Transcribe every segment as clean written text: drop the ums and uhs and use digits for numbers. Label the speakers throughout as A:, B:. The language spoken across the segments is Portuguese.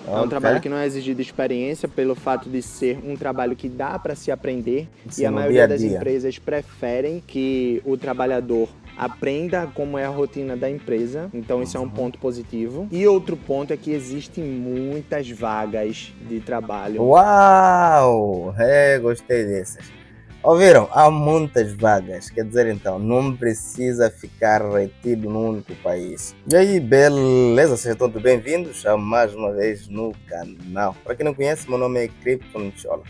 A: É um
B: Ok.
A: trabalho que não é exigido experiência pelo fato de ser um trabalho que dá para se aprender e
B: Sim,
A: a
B: no dia
A: maioria
B: a
A: das
B: dia.
A: empresas preferem que o trabalhador aprenda como é a rotina da empresa, então isso é um ponto positivo. E outro ponto é que existem muitas vagas de trabalho.
B: Uau! É, gostei dessas. Ouviram? Há muitas vagas, quer dizer então, não precisa ficar retido num único país. E aí, beleza? Sejam todos bem-vindos a mais uma vez no canal. Para quem não conhece, meu nome é Crypto Nichola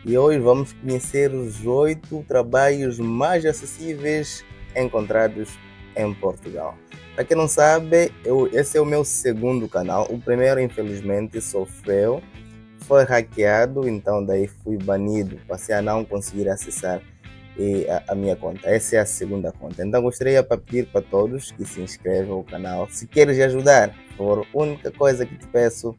B: e hoje vamos conhecer os 8 trabalhos mais acessíveis encontrados em Portugal. Para quem não sabe, esse é o meu segundo canal. O primeiro, infelizmente, sofreu, foi hackeado, então daí fui banido, passei a não conseguir acessar a minha conta. Essa é a segunda conta. Então gostaria para pedir para todos que se inscrevam ao canal. Se queres ajudar, for a única coisa que te peço,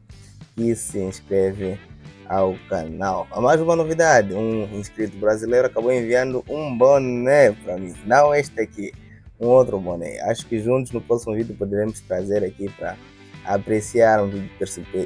B: que se inscreve ao canal. Há mais uma novidade, um inscrito brasileiro acabou enviando um boné para mim, não este aqui, um outro boné. Acho que juntos no próximo vídeo poderemos trazer aqui para apreciar um vídeo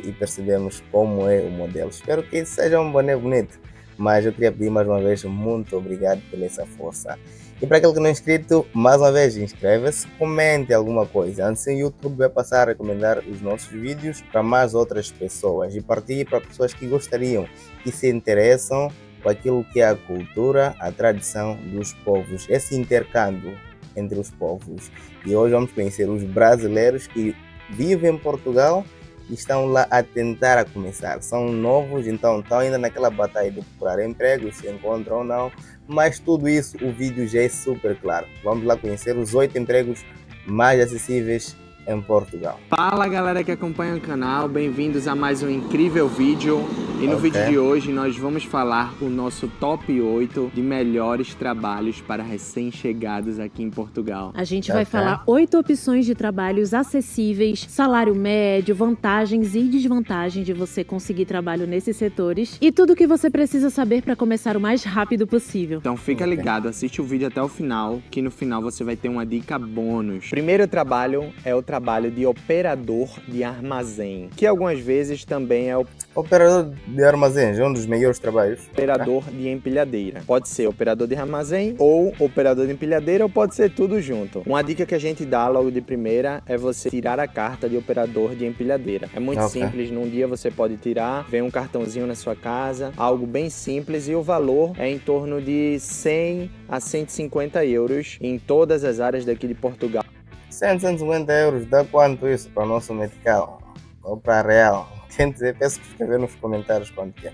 B: e percebermos como é o modelo. Espero que seja um boné bonito, mas eu queria pedir mais uma vez muito obrigado pela essa força. E para aquele que não é inscrito, mais uma vez inscreva-se, comente alguma coisa. Assim o YouTube vai passar a recomendar os nossos vídeos para mais outras pessoas e partilhe para pessoas que gostariam, que se interessam por aquilo que é a cultura, a tradição dos povos, esse intercâmbio entre os povos. E hoje vamos conhecer os brasileiros que vivem em Portugal e estão lá a tentar a começar. São novos, então estão ainda naquela batalha de procurar emprego, se encontram ou não. Mas tudo isso, o vídeo já é super claro. Vamos lá conhecer os 8 empregos mais acessíveis em Portugal.
A: Fala galera que acompanha o canal, bem-vindos a mais um incrível vídeo. E no vídeo de hoje nós vamos falar o nosso top 8 de melhores trabalhos para recém-chegados aqui em Portugal.
C: A gente vai falar 8 opções de trabalhos acessíveis, salário médio, vantagens e desvantagens de você conseguir trabalho nesses setores e tudo o que você precisa saber para começar o mais rápido possível.
A: Então fica ligado, assiste o vídeo até o final, que no final você vai ter uma dica bônus. Primeiro trabalho é o trabalho de operador de armazém, que algumas vezes também é o
B: Operador de armazéns é um dos melhores trabalhos.
A: operador de empilhadeira. Pode ser operador de armazém ou operador de empilhadeira, ou pode ser tudo junto. Uma dica que a gente dá logo de primeira é você tirar a carta de operador de empilhadeira. É muito simples, num dia você pode tirar, vem um cartãozinho na sua casa, algo bem simples, e o valor é em torno de 100 a 150 euros em todas as áreas daqui de Portugal.
B: 150 euros, dá quanto isso para o nosso medical? Ou para real? Quer dizer, peço que escrever nos comentários quanto é.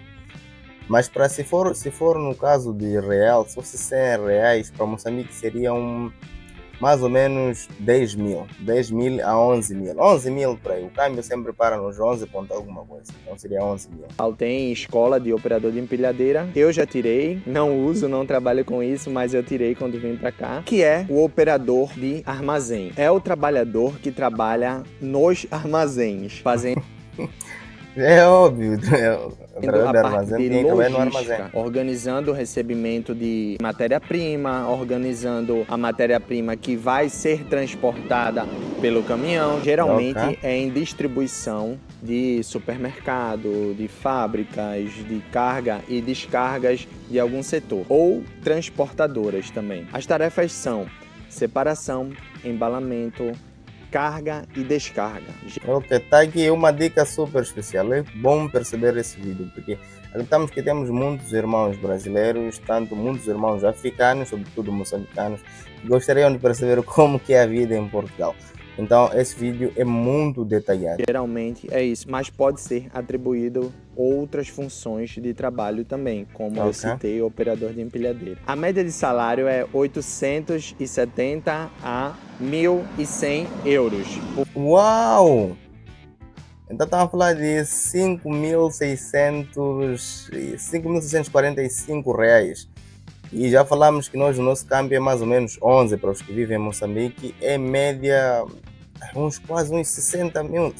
B: Mas para se for no caso de real, se fosse 100 reais, para Moçambique seriam mais ou menos 10 mil. 10 mil a 11 mil. 11 mil por aí. O câmbio sempre para nos 11 ponto alguma coisa. Então seria 11 mil.
A: Tem escola de operador de empilhadeira. Eu já tirei, não uso, não trabalho com isso, mas eu tirei quando vim pra cá. Que é o operador de armazém. É o trabalhador que trabalha nos armazéns, fazendo
B: É óbvio. O
A: a
B: trabalho de
A: parte
B: armazém
A: de
B: tem que trabalhar no armazém.
A: logística, organizando o recebimento de matéria-prima, organizando a matéria-prima que vai ser transportada pelo caminhão. Geralmente é em distribuição de supermercado, de fábricas, de carga e descargas de algum setor, ou transportadoras também. As tarefas são separação, embalamento, carga e descarga.
B: Ok, tá aqui uma dica super especial. É bom perceber esse vídeo, porque acreditamos que temos muitos irmãos brasileiros, tanto muitos irmãos africanos, sobretudo moçambicanos, que gostariam de perceber como que é a vida em Portugal. Então esse vídeo é muito detalhado.
A: Geralmente é isso, mas pode ser atribuído outras funções de trabalho também, como eu citei, o operador de empilhadeira. A média de salário é 870 a 1.100 euros.
B: Uau! Então estamos a falar de 5.645 reais. E já falamos que nós, o nosso câmbio é mais ou menos 11 para os que vivem em Moçambique. Em média, quase uns 60 mil.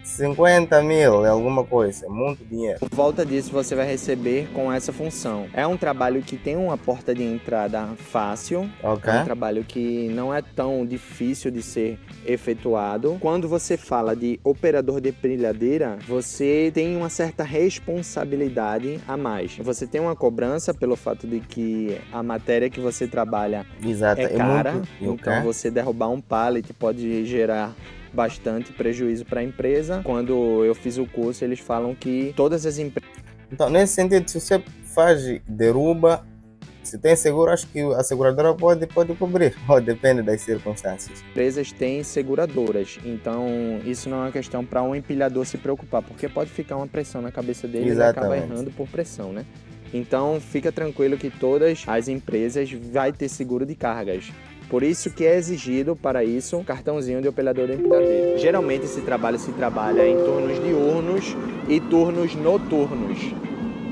B: 50 mil é alguma coisa, é muito dinheiro.
A: Por volta disso você vai receber com essa função. É um trabalho que tem uma porta de entrada fácil,
B: Ok?
A: é um trabalho que não é tão difícil de ser efetuado. Quando você fala de operador de empilhadeira, você tem uma certa responsabilidade a mais. Você tem uma cobrança pelo fato de que a matéria que você trabalha
B: Exato.
A: é cara,
B: muito...
A: então você derrubar um pallet pode gerar bastante prejuízo para a empresa. Quando eu fiz o curso, eles falam que todas as
B: Então, nesse sentido, se você faz derruba, se tem seguro, acho que a seguradora pode cobrir, ou depende das circunstâncias.
A: empresas têm seguradoras, então isso não é uma questão para um empilhador se preocupar, porque pode ficar uma pressão na cabeça dele e ele acaba
B: Exatamente.
A: errando por pressão, né? Então fica tranquilo que todas as empresas vai ter seguro de cargas. Por isso que é exigido para isso um cartãozinho de operador de empilhadeira. Geralmente esse trabalho se trabalha em turnos diurnos e turnos noturnos,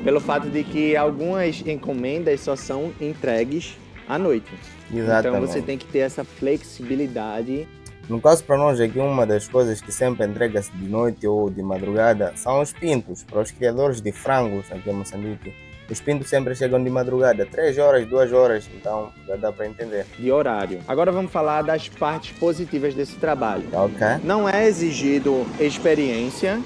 A: pelo fato de que algumas encomendas só são entregues à noite.
B: Exatamente.
A: Então você tem que ter essa flexibilidade.
B: No caso para nós aqui, uma das coisas que sempre entrega-se de noite ou de madrugada são os pintos. Para os criadores de frangos aqui em Moçambique, os pintos sempre chegam de madrugada, 3 horas, 2 horas, então já dá para entender.
A: De horário. Agora vamos falar das partes positivas desse trabalho.
B: Ok?
A: Não é exigido experiência.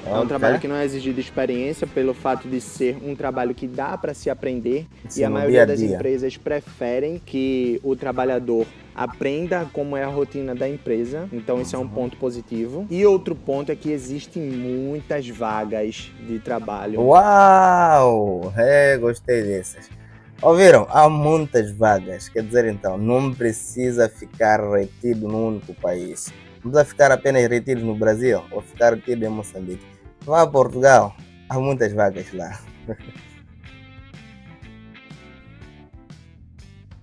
A: É um
B: Ok.
A: trabalho que não é exigido experiência pelo fato de ser um trabalho que dá para se aprender.
B: Sim,
A: E a
B: no
A: maioria
B: dia a
A: das
B: dia.
A: empresas preferem que o trabalhador aprenda como é a rotina da empresa. Então isso é um ponto positivo. E outro ponto é que existem muitas vagas de trabalho.
B: Uau! Gostei dessas. Ouviram? Há muitas vagas, quer dizer então, não precisa ficar retido num único país. Não precisa ficar apenas retido no Brasil ou ficar retido em Moçambique. Vá a Portugal, há muitas vagas lá.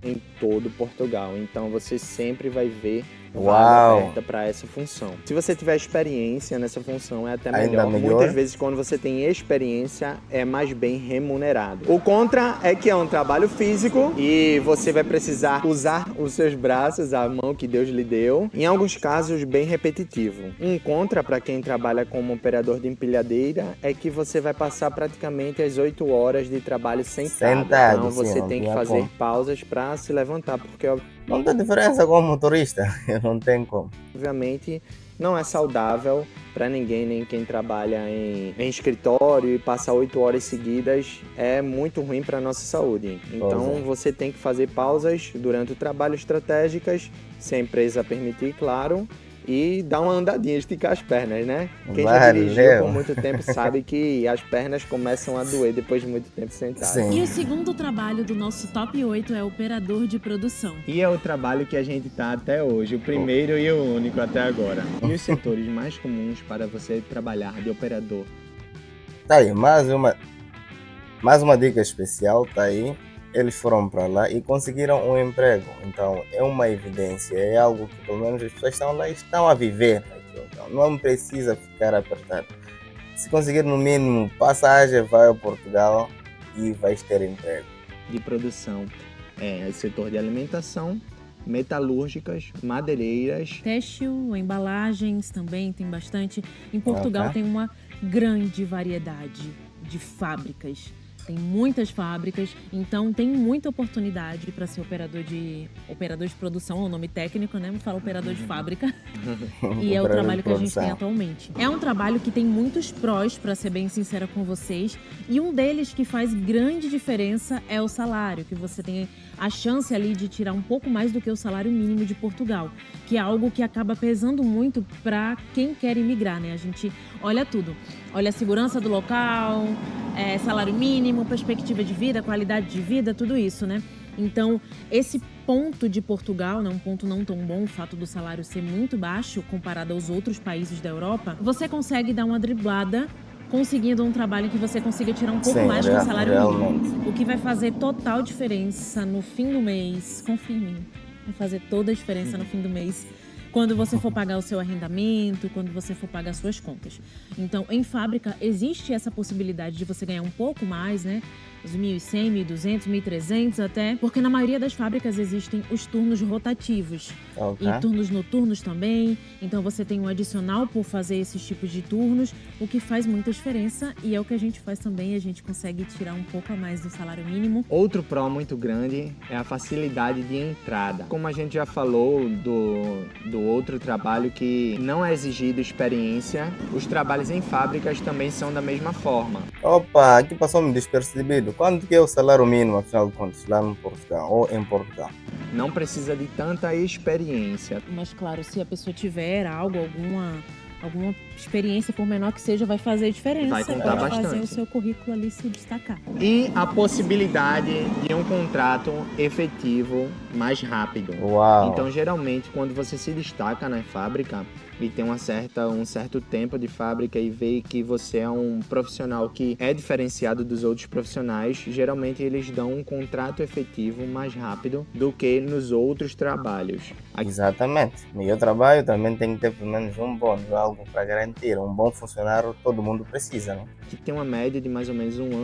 A: Em todo Portugal. Então você sempre vai ver vaga
B: Uau!
A: aberta para essa função. Se você tiver experiência nessa função, é até
B: Ainda
A: melhor.
B: melhor.
A: Muitas vezes, quando você tem experiência, é mais bem remunerado. O contra é que é um trabalho físico e você vai precisar usar os seus braços, a mão que Deus lhe deu. Em alguns casos, bem repetitivo. Um contra para quem trabalha como operador de empilhadeira é que você vai passar praticamente as 8 horas de trabalho sentado.
B: Sentado,
A: Então você
B: sim, não
A: tem que
B: tinha
A: fazer
B: como.
A: pausas para se levantar, porque
B: Não tem diferença com o motorista, não tem como.
A: obviamente não é saudável para ninguém, nem quem trabalha em escritório e passa 8 horas seguidas, é muito ruim para a nossa saúde. Então
B: Pois é.
A: você tem que fazer pausas durante o trabalho estratégicas, se a empresa permitir, claro, e dar uma andadinha, esticar as pernas, né? Quem já dirigiu
B: Valeu.
A: por muito tempo sabe que as pernas começam a doer depois de muito tempo sentado.
C: E
B: Sim.
C: o segundo trabalho do nosso top 8 é operador de produção.
A: E é o trabalho que a gente está até hoje, o primeiro e o único até agora. E os setores mais comuns para você trabalhar de operador?
B: Tá aí, mais uma dica especial, tá aí. Eles foram para lá e conseguiram um emprego. Então é uma evidência, é algo que pelo menos as pessoas estão lá e estão a viver aquilo. Então não precisa ficar apertado. Se conseguir no mínimo passagem, vai a Portugal e vais ter emprego.
A: De produção, setor de alimentação, metalúrgicas, madeireiras.
C: Têxtil, embalagens também tem bastante. Em Portugal
B: Ok.
C: tem uma grande variedade de fábricas. Tem muitas fábricas, então tem muita oportunidade para ser operador de produção, é o nome técnico, né? Não fala operador de fábrica. E é o
B: Operador
C: trabalho
B: de
C: que a gente tem
B: produção.
C: atualmente. É um trabalho que tem muitos prós, para ser bem sincera com vocês, e um deles que faz grande diferença é o salário, que você tem a chance ali de tirar um pouco mais do que o salário mínimo de Portugal, que é algo que acaba pesando muito para quem quer imigrar, né? A gente olha tudo. Olha a segurança do local, salário mínimo, perspectiva de vida, qualidade de vida, tudo isso, né? Então, esse ponto de Portugal, né, um ponto não tão bom, o fato do salário ser muito baixo comparado aos outros países da Europa, você consegue dar uma driblada conseguindo um trabalho em que você consiga tirar um pouco
B: Sim,
C: mais do salário
B: realmente.
C: mínimo. O que vai fazer total diferença no fim do mês, confia em mim, vai fazer toda a diferença no fim do mês, quando você for pagar o seu arrendamento, quando você for pagar suas contas. Então, em fábrica, existe essa possibilidade de você ganhar um pouco mais, né? os 1.100, 1.200, 1.300 até, porque na maioria das fábricas existem os turnos rotativos
B: Ok.
C: e turnos noturnos também, então você tem um adicional por fazer esses tipos de turnos, o que faz muita diferença e é o que a gente faz também, a gente consegue tirar um pouco a mais do salário mínimo.
A: Outro pró muito grande é a facilidade de entrada. Como a gente já falou do outro trabalho que não é exigido experiência, os trabalhos em fábricas também são da mesma forma.
B: Opa, aqui passou-me despercebido. Quanto que é o salário mínimo, afinal de contas, lá no Portugal ou em Portugal?
A: Não precisa de tanta experiência.
C: Mas claro, se a pessoa tiver alguma experiência, por menor que seja, vai fazer diferença.
A: Vai contar
C: Vai fazer
A: bastante.
C: o seu currículo ali se destacar.
A: E a possibilidade de um contrato efetivo mais rápido.
B: Uau.
A: Então, geralmente, quando você se destaca na fábrica e tem um certo tempo de fábrica e vê que você é um profissional que é diferenciado dos outros profissionais, geralmente eles dão um contrato efetivo mais rápido do que nos outros trabalhos.
B: Exatamente. Meu trabalho também tem que ter pelo menos um bônus, algo para garantir. Um bom funcionário todo mundo precisa, né?
A: Que tem uma média de mais ou menos um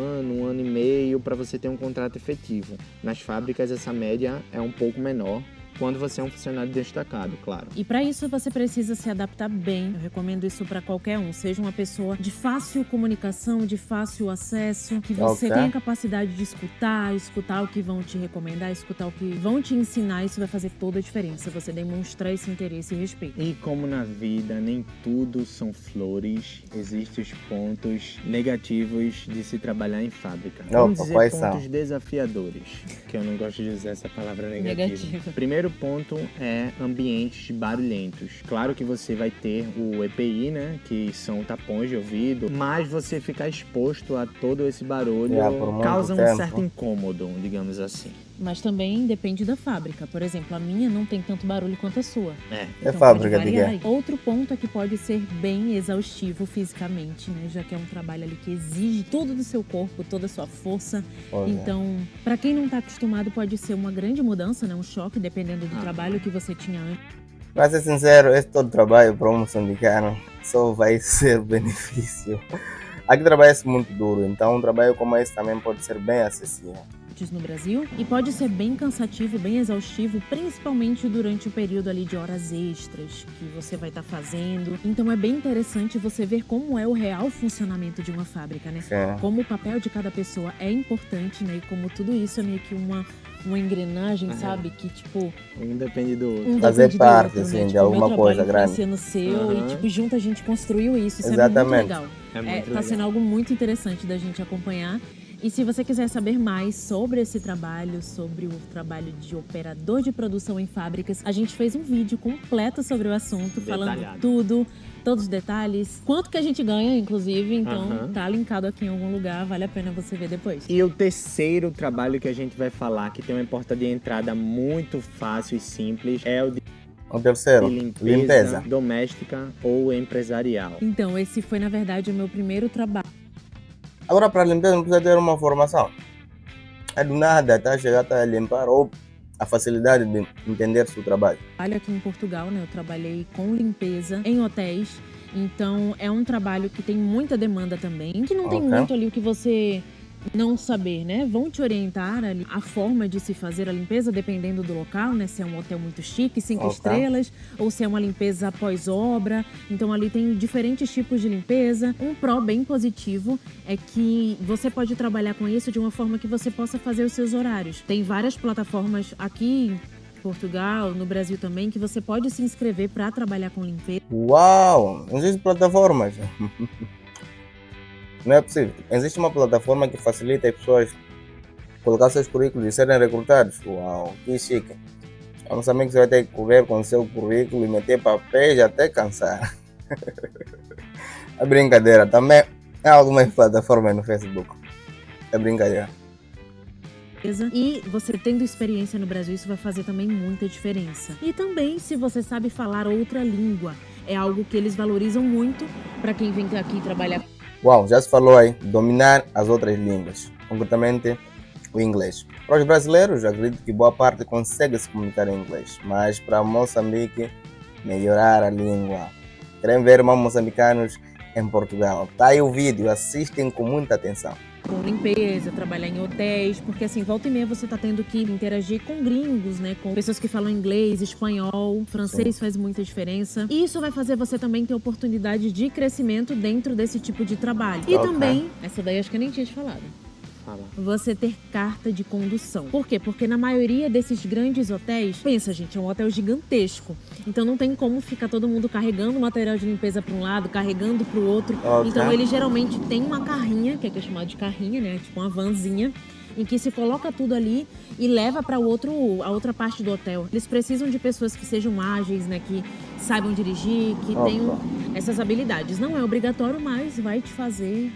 A: ano e meio para você ter um contrato efetivo. Nas fábricas, essa média é um pouco menor, quando você é um funcionário destacado, claro.
C: E para isso você precisa se adaptar bem. Eu recomendo isso para qualquer um, seja uma pessoa de fácil comunicação, de fácil acesso, que você
B: Ok.
C: tenha capacidade de escutar o que vão te recomendar, escutar o que vão te ensinar, isso vai fazer toda a diferença. Você demonstrar esse interesse e respeito.
A: E como na vida nem tudo são flores, existem os pontos negativos de se trabalhar em fábrica.
B: Opa,
A: Vamos dizer
B: quais
A: pontos
B: são?
A: desafiadores, que eu não gosto de usar essa palavra negativa.
C: Negativa.
A: Primeiro ponto é ambientes barulhentos. Claro que você vai ter o EPI, né, que são tapões de ouvido, mas você ficar exposto a todo esse barulho
B: Por muito
A: causa um
B: tempo.
A: certo incômodo, digamos assim.
C: Mas também depende da fábrica. Por exemplo, a minha não tem tanto barulho quanto a sua.
A: É.
C: Então,
B: fábrica
C: pode
B: de
C: variar
B: quê?
C: aí. Outro ponto é que pode ser bem exaustivo fisicamente, né? Já que é um trabalho ali que exige tudo do seu corpo, toda a sua força.
B: Pois é.
C: Então, para quem não está acostumado, pode ser uma grande mudança, né? Um choque, dependendo do
A: Ah.
C: trabalho que você tinha antes.
B: Para ser sincero, esse todo trabalho para um moçambicano só vai ser benefício. Aqui trabalha-se muito duro, então um trabalho como esse também pode ser bem acessível.
C: No Brasil e pode ser bem cansativo, bem exaustivo, principalmente durante o período ali de horas extras que você vai estar fazendo. Então é bem interessante você ver como é o real funcionamento de uma fábrica, né?
B: Sim.
C: Como o papel de cada pessoa é importante, né? E como tudo isso é meio que uma engrenagem,
A: Aham.
C: sabe? Que tipo,
A: Um depende do outro.
C: um
B: Fazer
C: depende do
B: parte,
C: outro,
B: assim,
C: né?
B: de
C: Tipo, o
B: alguma
C: meu
B: coisa
C: trabalho
B: grande.
C: influencia no seu
A: Aham.
C: e tipo, junto a gente construiu isso. Isso é
B: Exatamente.
C: muito legal.
A: É muito
C: Tá
A: legal.
C: sendo algo muito interessante da gente acompanhar. E se você quiser saber mais sobre esse trabalho, sobre o trabalho de operador de produção em fábricas, a gente fez um vídeo completo sobre o assunto, falando
A: Detalhado.
C: tudo, todos os detalhes, quanto que a gente ganha, inclusive. Então,
A: Aham.
C: tá linkado aqui em algum lugar, vale a pena você ver depois.
A: E o terceiro trabalho que a gente vai falar, que tem uma porta de entrada muito fácil e simples, é o de
B: O terceiro, limpeza.
A: doméstica ou empresarial.
C: Então, esse foi, na verdade, o meu primeiro trabalho.
B: Agora, para limpeza não precisa ter uma formação. É do nada, tá? Chegar, tá a limpar ou a facilidade de entender seu trabalho.
C: Aqui em Portugal, né? Eu trabalhei com limpeza em hotéis. Então, é um trabalho que tem muita demanda também, que não tem
B: Ok.
C: muito ali o que você não saber, né? Vão te orientar ali a forma de se fazer a limpeza, dependendo do local, né? Se é um hotel muito chique, 5
B: Ok.
C: estrelas, ou se é uma limpeza após obra. Então, ali tem diferentes tipos de limpeza. Um pró bem positivo é que você pode trabalhar com isso de uma forma que você possa fazer os seus horários. Tem várias plataformas aqui em Portugal, no Brasil também, que você pode se inscrever para trabalhar com limpeza.
B: Uau! Existem plataformas. Não é possível. Existe uma plataforma que facilita as pessoas colocar seus currículos e serem recrutados. Uau, que chique. Eu não sabia que você vai ter que correr com o seu currículo e meter papéis até cansar. É brincadeira. Também há algumas plataformas no Facebook. É brincadeira.
C: E você tendo experiência no Brasil, isso vai fazer também muita diferença. E também, se você sabe falar outra língua, é algo que eles valorizam muito para quem vem aqui trabalhar.
B: Uau, já se falou aí, dominar as outras línguas, concretamente o inglês. Para os brasileiros, acredito que boa parte consegue se comunicar em inglês, mas para Moçambique, melhorar a língua. Querem ver mais moçambicanos em Portugal? Tá aí o vídeo, assistem com muita atenção.
C: com limpeza, trabalhar em hotéis, porque assim, volta e meia você tá tendo que interagir com gringos, né? Com pessoas que falam inglês, espanhol, francês. Sim. Faz muita diferença. E isso vai fazer você também ter oportunidade de crescimento dentro desse tipo de trabalho. E também, essa daí acho que eu nem tinha te falado. Você ter carta de condução. Por quê? Porque na maioria desses grandes hotéis, pensa, gente, é um hotel gigantesco. Então não tem como ficar todo mundo carregando material de limpeza para um lado, carregando para o outro. Então ele geralmente tem uma carrinha, que é chamada de carrinha, né? Tipo uma vanzinha, em que se coloca tudo ali e leva para a outra parte do hotel. Eles precisam de pessoas que sejam ágeis, né? Que saibam dirigir, que tenham essas habilidades. Não é obrigatório, mas vai fazer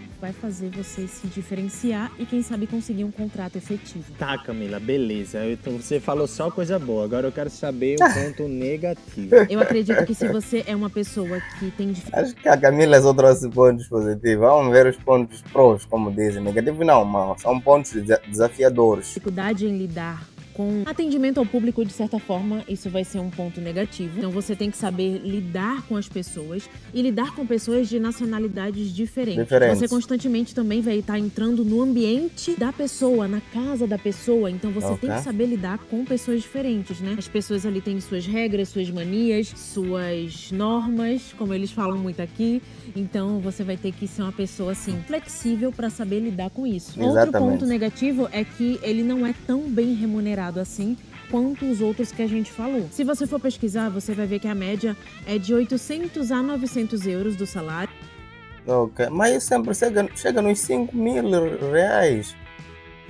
C: você se diferenciar e quem sabe conseguir um contrato efetivo.
A: Tá, Camila, beleza. Então você falou só coisa boa. Agora eu quero saber o ponto negativo.
C: Eu acredito que se você é uma pessoa que tem
B: Acho que a Camila só trouxe pontos positivos. Vamos ver os pontos prós, como dizem. Negativo não, mas são pontos desafiadores.
C: Dificuldade em lidar com atendimento ao público, de certa forma, isso vai ser um ponto negativo. Então você tem que saber lidar com as pessoas e lidar com pessoas de nacionalidades diferentes. Você constantemente também vai estar entrando no ambiente da pessoa, na casa da pessoa. Então você tem que saber lidar com pessoas diferentes, né? As pessoas ali têm suas regras, suas manias, suas normas, como eles falam muito aqui. Então você vai ter que ser uma pessoa assim flexível para saber lidar com isso.
B: Exatamente.
C: Outro ponto negativo é que ele não é tão bem remunerado assim quanto os outros que a gente falou. Se você for pesquisar, você vai ver que a média é de 800 a 900 euros do salário.
B: Mas sempre chega nos 5 mil reais.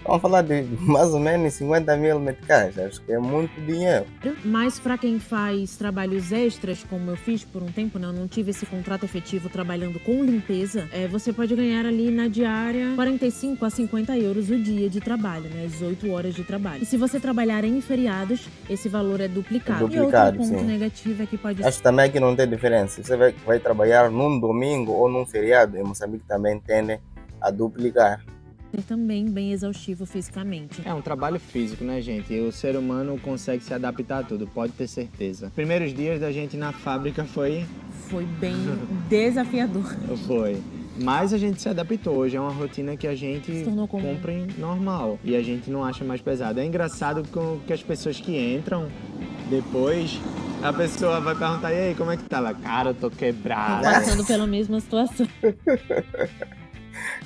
B: Vamos falar de mais ou menos 50 mil meticais. Acho que é muito dinheiro.
C: Mas para quem faz trabalhos extras, como eu fiz por um tempo, né? Eu não tive esse contrato efetivo trabalhando com limpeza, você pode ganhar ali na diária 45 a 50 euros o dia de trabalho, né? 18 horas de trabalho. E se você trabalhar em feriados, esse valor é duplicado. E outro ponto negativo é que pode...
B: Acho também que não tem diferença. Você vai trabalhar num domingo ou num feriado, em Moçambique também tende a duplicar.
C: Também bem exaustivo fisicamente.
A: É um trabalho físico, né, gente? E o ser humano consegue se adaptar a tudo, pode ter certeza. Primeiros dias da gente na fábrica foi
C: bem desafiador.
A: Foi. Mas a gente se adaptou. Hoje é uma rotina que a gente cumpre normal. E a gente não acha mais pesado. É engraçado que as pessoas que entram depois, a pessoa vai perguntar: e aí, como é que tá? Ela, cara, eu tô quebrada.
C: Tô passando pela mesma situação.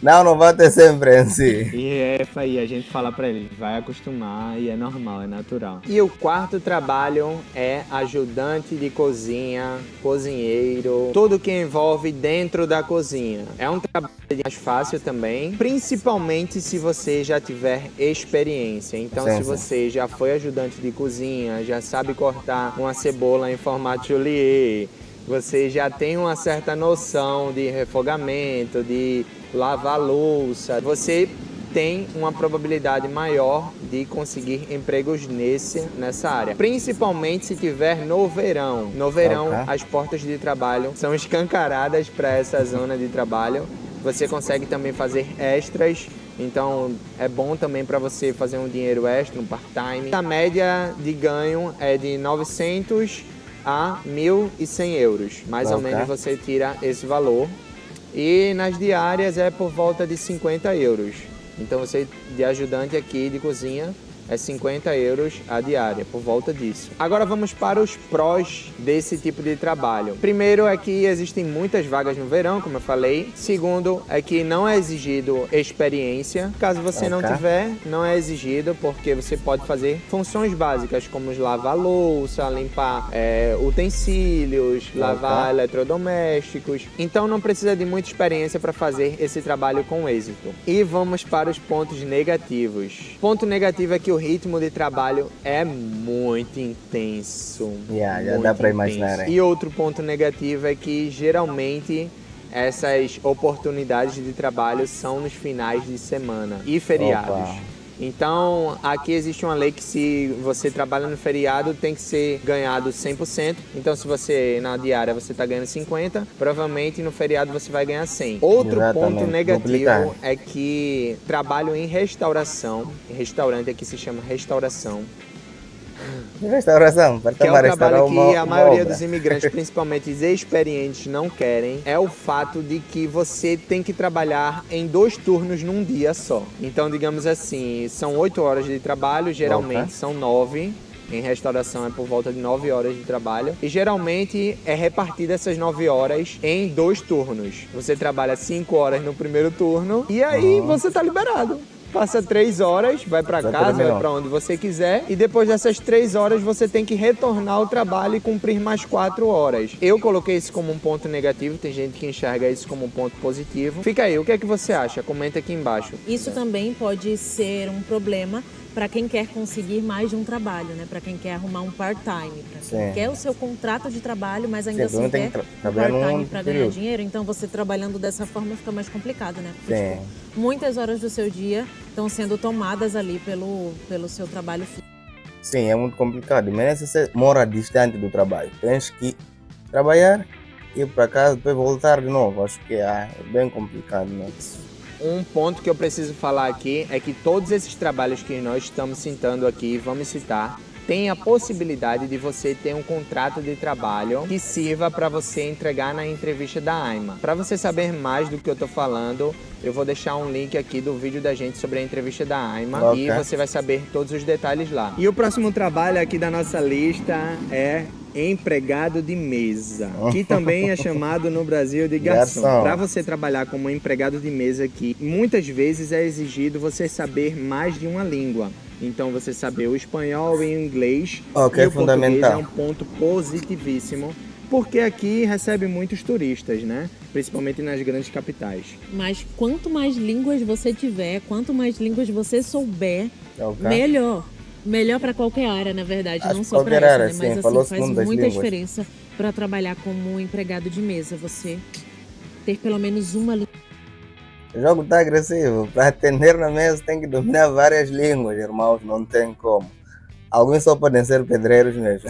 B: Não vai ter sempre em si.
A: E aí a gente fala pra ele, vai acostumar e é normal, é natural. E o quarto trabalho é ajudante de cozinha, cozinheiro, tudo que envolve dentro da cozinha. É um trabalho mais fácil também, principalmente se você já tiver experiência. Então, se você já foi ajudante de cozinha, já sabe cortar uma cebola em formato Juliet, você já tem uma certa noção de refogamento, de lavar louça, você tem uma probabilidade maior de conseguir empregos nessa área. Principalmente se tiver no verão. No verão, as portas de trabalho são escancaradas para essa zona de trabalho. Você consegue também fazer extras, então é bom também para você fazer um dinheiro extra, um part-time. A média de ganho é de 900 a 1.100 euros. Mais ou menos você tira esse valor. E nas diárias é por volta de 50 euros. Então você, de ajudante aqui de cozinha, é 50 euros a diária, por volta disso. Agora vamos para os prós desse tipo de trabalho. Primeiro é que existem muitas vagas no verão, como eu falei. Segundo é que não é exigido experiência. Caso você não tiver, não é exigido, porque você pode fazer funções básicas, como lavar louça, limpar utensílios, lavar eletrodomésticos. Então não precisa de muita experiência para fazer esse trabalho com êxito. E vamos para os pontos negativos. Ponto negativo é que o ritmo de trabalho é muito intenso.
B: Já dá para imaginar.
A: E outro ponto negativo é que geralmente essas oportunidades de trabalho são nos finais de semana e feriados. Então, aqui existe uma lei que se você trabalha no feriado tem que ser ganhado 100%. Então, se você na diária você está ganhando 50%, provavelmente no feriado você vai ganhar 100%. Outro ponto negativo é que trabalho em restauração, restaurante aqui se chama restauração,
B: Restauração, para
A: Que é um
B: também restaurar
A: trabalho que
B: uma,
A: a
B: uma
A: maioria
B: obra.
A: dos imigrantes, principalmente os experientes, não querem, é o fato de que você tem que trabalhar em 2 turnos num dia só. Então, digamos assim, são 8 horas de trabalho, geralmente
B: Ok.
A: são 9. Em restauração é por volta de 9 horas de trabalho. E geralmente é repartida essas 9 horas em 2 turnos. Você trabalha 5 horas no primeiro turno e aí você tá liberado. Passa 3 horas, vai para
B: Já
A: casa, vai
B: terminou.
A: para onde você quiser. E depois dessas 3 horas você tem que retornar ao trabalho e cumprir mais 4 horas. Eu coloquei isso como um ponto negativo, tem gente que enxerga isso como um ponto positivo. Fica aí, o que é que você acha? Comenta aqui embaixo.
C: Isso também pode ser um problema para quem quer conseguir mais de um trabalho, né? Para quem quer arrumar um part-time, para quem
B: Sim.
C: quer o seu contrato de trabalho, mas ainda
B: Sim,
C: assim
B: tem
C: quer
B: que
C: um
B: trabalhar num
C: part-time para ganhar
B: período.
C: dinheiro. Então você trabalhando dessa forma fica mais complicado, né? Porque,
B: Sim.
C: tipo, muitas horas do seu dia estão sendo tomadas ali pelo seu trabalho físico.
B: Sim, é muito complicado. Mas se você mora distante do trabalho, tens que trabalhar, ir para casa, depois voltar de novo. Acho que é bem complicado, né?
A: Um ponto que eu preciso falar aqui é que todos esses trabalhos que nós estamos citando aqui, vamos citar, tem a possibilidade de você ter um contrato de trabalho que sirva para você entregar na entrevista da AIMA. Para você saber mais do que eu estou falando, eu vou deixar um link aqui do vídeo da gente sobre a entrevista da AIMA e você vai saber todos os detalhes lá. E o próximo trabalho aqui da nossa lista é empregado de mesa, que também é chamado no Brasil de garçom. Para você trabalhar como empregado de mesa aqui, muitas vezes é exigido você saber mais de uma língua. Então você saber o espanhol e o inglês e o português é um ponto positivíssimo, porque aqui recebe muitos turistas, né? Principalmente nas grandes capitais.
C: Mas quanto mais línguas você tiver, quanto mais línguas você souber, melhor. Melhor para qualquer área, na verdade, não só para essa, né? Mas assim, faz muita diferença para trabalhar como empregado de mesa, você ter pelo menos uma língua.
B: O jogo está agressivo. Para atender na mesa tem que dominar várias línguas, irmãos, não tem como. Alguns só podem ser pedreiros mesmo.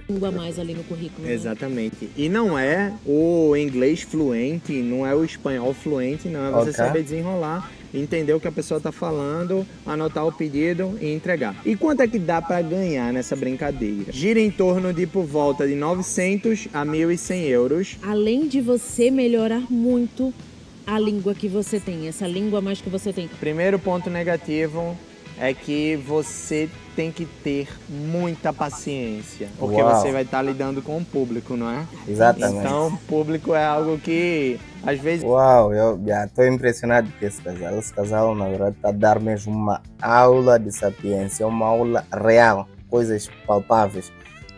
C: Língua a mais ali no currículo.
A: Exatamente. E não é o inglês fluente, não é o espanhol fluente, não. É você saber desenrolar, entender o que a pessoa está falando, anotar o pedido e entregar. E quanto é que dá para ganhar nessa brincadeira? Gira em torno de por volta de 900 a 1.100 euros.
C: Além de você melhorar muito a língua que você tem, essa língua a mais que você tem.
A: Primeiro ponto negativo é que você tem que ter muita paciência, porque você vai estar lidando com o público, não é?
B: Exatamente.
A: Então, o público é algo que, às vezes...
B: Uau, eu já estou impressionado com esse casal. Esse casal, na verdade, está a dar mesmo uma aula de sapiência, uma aula real, coisas palpáveis.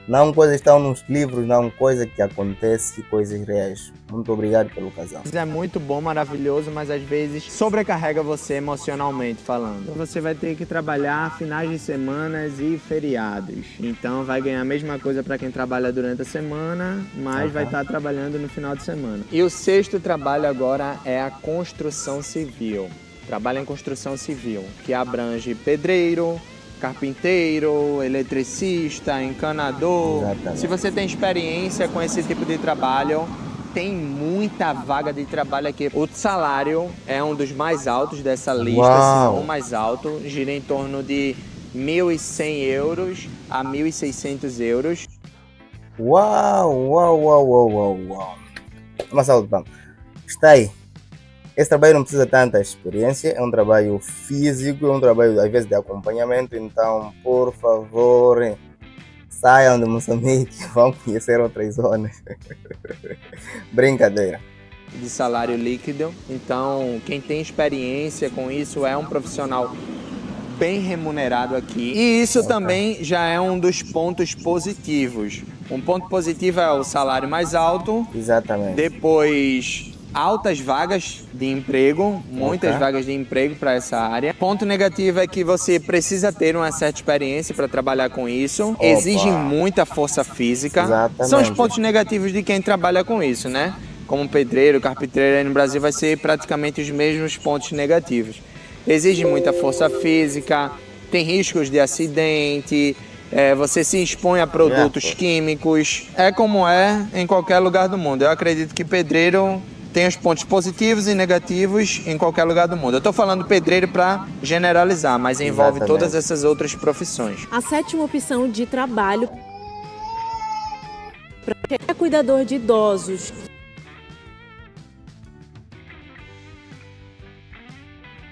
B: Não coisas que estão nos livros, não coisa que acontece, coisas reais. Muito obrigado pelo casal.
A: É muito bom, maravilhoso, mas às vezes sobrecarrega você emocionalmente falando. Você vai ter que trabalhar finais de semanas e feriados. Então vai ganhar a mesma coisa para quem trabalha durante a semana, mas vai estar trabalhando no final de semana. E o 6º trabalho agora é a construção civil. Trabalho em construção civil, que abrange pedreiro, carpinteiro, eletricista, encanador.
B: Exatamente.
A: Se você tem experiência com esse tipo de trabalho, tem muita vaga de trabalho aqui. O salário é um dos mais altos dessa lista, se não o mais alto. Gira em torno de 1.100 euros a 1.600 euros.
B: Uau. Uma salva de palmas. Está aí. Esse trabalho não precisa de tanta experiência, é um trabalho físico, é um trabalho às vezes de acompanhamento, então por favor saiam de Moçambique, vão conhecer outras zonas. Brincadeira.
A: De salário líquido, então quem tem experiência com isso é um profissional bem remunerado aqui. E isso também já é um dos pontos positivos. Um ponto positivo é o salário mais alto.
B: Exatamente.
A: Depois, altas vagas de emprego, muitas vagas de emprego para essa área. Ponto negativo é que você precisa ter uma certa experiência para trabalhar com isso. Exige muita força física.
B: Exatamente.
A: São os pontos negativos de quem trabalha com isso, né? Como pedreiro, carpinteiro, aí no Brasil vai ser praticamente os mesmos pontos negativos. Exige muita força física, tem riscos de acidente, você se expõe a produtos químicos. É como é em qualquer lugar do mundo. Eu acredito que pedreiro tem os pontos positivos e negativos em qualquer lugar do mundo. Eu estou falando pedreiro para generalizar, mas envolve
B: Exatamente.
A: todas essas outras profissões.
C: A sétima opção de trabalho para quem é cuidador de idosos.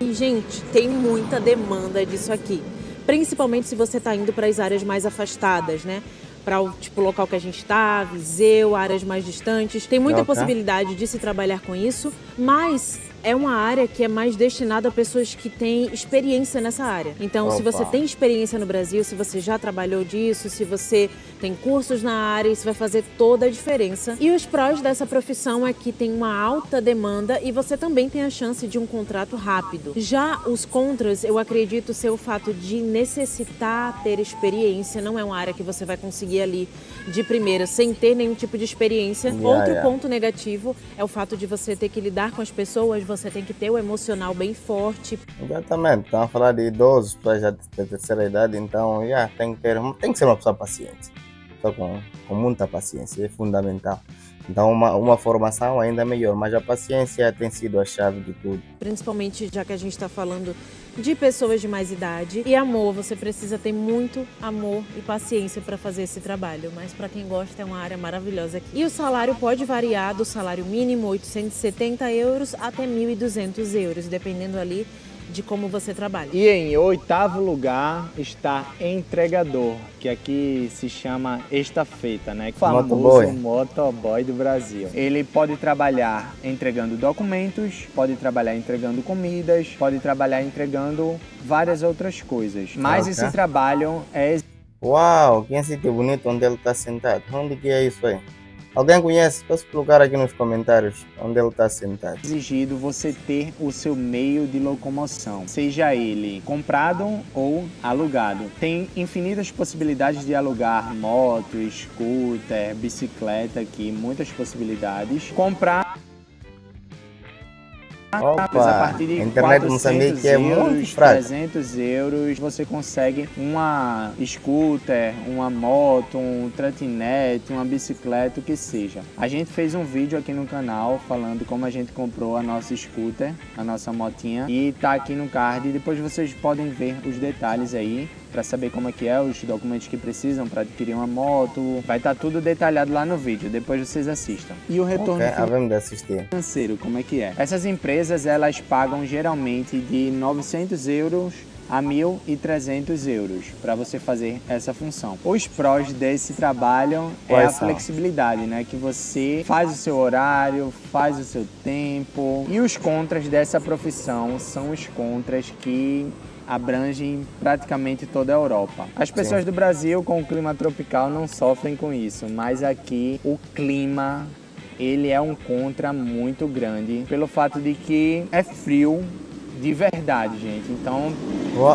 C: E, gente, tem muita demanda disso aqui. Principalmente se você está indo para as áreas mais afastadas, né? Para o tipo local que a gente está, Viseu, áreas mais distantes. Tem muita possibilidade de se trabalhar com isso, mas é uma área que é mais destinada a pessoas que têm experiência nessa área. Então, se você tem experiência no Brasil, se você já trabalhou disso, se você tem cursos na área, isso vai fazer toda a diferença. E os prós dessa profissão é que tem uma alta demanda e você também tem a chance de um contrato rápido. Já os contras, eu acredito ser o fato de necessitar ter experiência. Não é uma área que você vai conseguir ali de primeira, sem ter nenhum tipo de experiência. Outro ponto negativo é o fato de você ter que lidar com as pessoas, você tem que ter o emocional bem forte.
B: Exatamente, estamos a falar de idosos, pessoas já de terceira idade, então tem que ser uma pessoa paciente, só com muita paciência, é fundamental. Então uma formação ainda melhor, mas a paciência tem sido a chave de tudo.
C: Principalmente já que a gente está falando de pessoas de mais idade. E amor, você precisa ter muito amor e paciência para fazer esse trabalho. Mas para quem gosta, é uma área maravilhosa aqui. E o salário pode variar do salário mínimo, 870 euros, até 1.200 euros, dependendo ali de como você trabalha.
A: E em oitavo lugar está entregador, que aqui se chama estafeta, né? O famoso motoboy do Brasil. Ele pode trabalhar entregando documentos, pode trabalhar entregando comidas, pode trabalhar entregando várias outras coisas. Mas esse trabalho é...
B: Uau, que sítio bonito onde ele está sentado. Onde que é isso aí? Alguém conhece? Posso colocar aqui nos comentários onde ele está sentado.
A: Exigido você ter o seu meio de locomoção, seja ele comprado ou alugado. Tem infinitas possibilidades de alugar moto, scooter, bicicleta aqui, muitas possibilidades. Comprar a partir de
B: a internet de Moçambique é muito fraca.
A: 300 euros, você consegue uma scooter, uma moto, um trotinete, uma bicicleta, o que seja. A gente fez um vídeo aqui no canal falando como a gente comprou a nossa scooter, a nossa motinha, e tá aqui no card. Depois vocês podem ver os detalhes aí, para saber como é que é, os documentos que precisam para adquirir uma moto. Vai estar tudo detalhado lá no vídeo, depois vocês assistam. E o retorno financeiro, como é que é? Essas empresas, elas pagam geralmente de 900 euros a 1.300 euros para você fazer essa função. Os prós desse trabalho é a flexibilidade, né? Que você faz o seu horário, faz o seu tempo. E os contras dessa profissão são os contras que abrangem praticamente toda a Europa. As pessoas do Brasil com o clima tropical não sofrem com isso, mas aqui o clima, ele é um contra muito grande, pelo fato de que é frio de verdade, gente. Então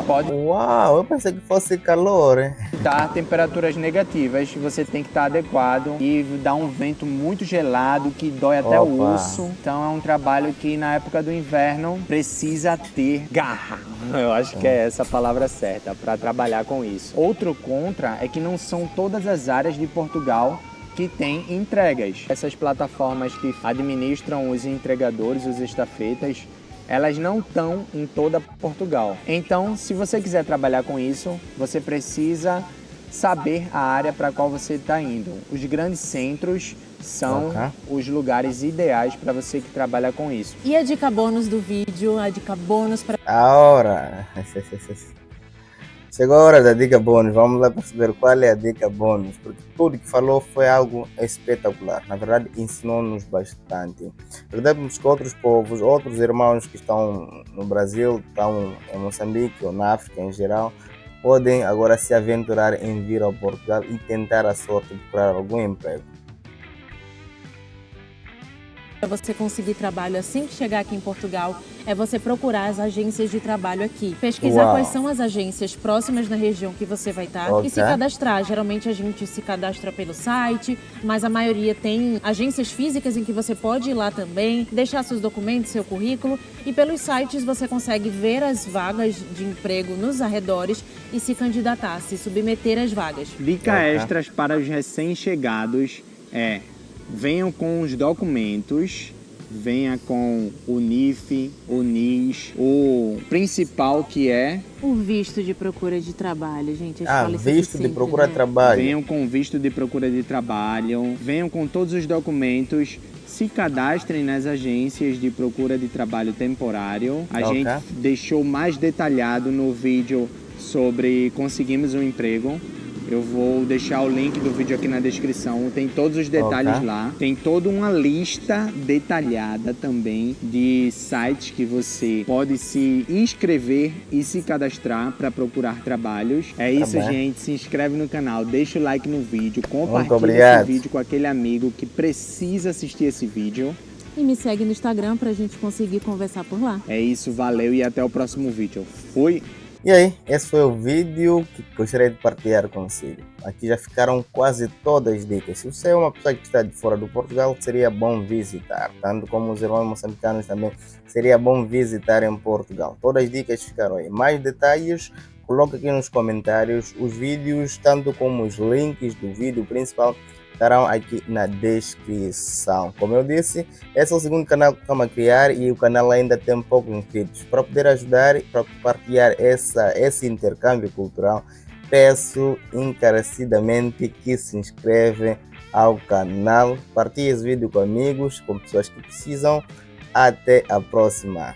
A: pode...
B: Uau, eu pensei que fosse calor, hein?
A: Dar temperaturas negativas, você tem que estar adequado e dá um vento muito gelado que dói até o osso. Então é um trabalho que na época do inverno precisa ter garra. Eu acho que é essa a palavra certa para trabalhar com isso. Outro contra é que não são todas as áreas de Portugal que tem entregas. Essas plataformas que administram os entregadores, os estafetas, elas não estão em toda Portugal. Então, se você quiser trabalhar com isso, você precisa saber a área para a qual você está indo. Os grandes centros são os lugares ideais para você que trabalha com isso.
C: E a dica bônus do vídeo, a dica bônus para...
B: Agora, chegou a hora da dica bônus. Vamos lá perceber qual é a dica bônus, porque tudo que falou foi algo espetacular. Na verdade, ensinou-nos bastante. Percebemos que outros povos, outros irmãos que estão no Brasil, estão em Moçambique ou na África em geral, podem agora se aventurar em vir ao Portugal e tentar a sorte de procurar algum emprego.
C: Para você conseguir trabalho assim que chegar aqui em Portugal, é você procurar as agências de trabalho aqui. Pesquisar quais são as agências próximas na região que você vai estar e se cadastrar. Geralmente a gente se cadastra pelo site, mas a maioria tem agências físicas em que você pode ir lá também, deixar seus documentos, seu currículo, e pelos sites você consegue ver as vagas de emprego nos arredores e se candidatar, se submeter às vagas.
A: Dica extras para os recém-chegados é: venham com os documentos venha com o NIF, o NIS, o principal que é...
C: O visto de procura de trabalho, gente.
B: Visto de procura de trabalho.
A: Venham com visto de procura de trabalho, venham com todos os documentos, se cadastrem nas agências de procura de trabalho temporário. A gente deixou mais detalhado no vídeo sobre conseguimos um emprego. Eu vou deixar o link do vídeo aqui na descrição, tem todos os detalhes lá. Tem toda uma lista detalhada também de sites que você pode se inscrever e se cadastrar para procurar trabalhos. É isso, gente. Se inscreve no canal, deixa o like no vídeo, compartilha esse vídeo com aquele amigo que precisa assistir esse vídeo.
C: E me segue no Instagram pra gente conseguir conversar por lá.
A: É isso, valeu e até o próximo vídeo. Fui!
B: E aí, esse foi o vídeo que gostaria de partilhar consigo. Aqui já ficaram quase todas as dicas. Se você é uma pessoa que está de fora do Portugal, seria bom visitar. Tanto como os irmãos moçambicanos também, seria bom visitar em Portugal. Todas as dicas ficaram aí. Mais detalhes, coloque aqui nos comentários. Os vídeos, tanto como os links do vídeo principal, estarão aqui na descrição. Como eu disse, esse é o segundo canal que estamos a criar e o canal ainda tem poucos inscritos. Para poder ajudar e para partilhar esse intercâmbio cultural, peço encarecidamente que se inscrevem ao canal, partilhe esse vídeo com amigos, com pessoas que precisam. Até a próxima!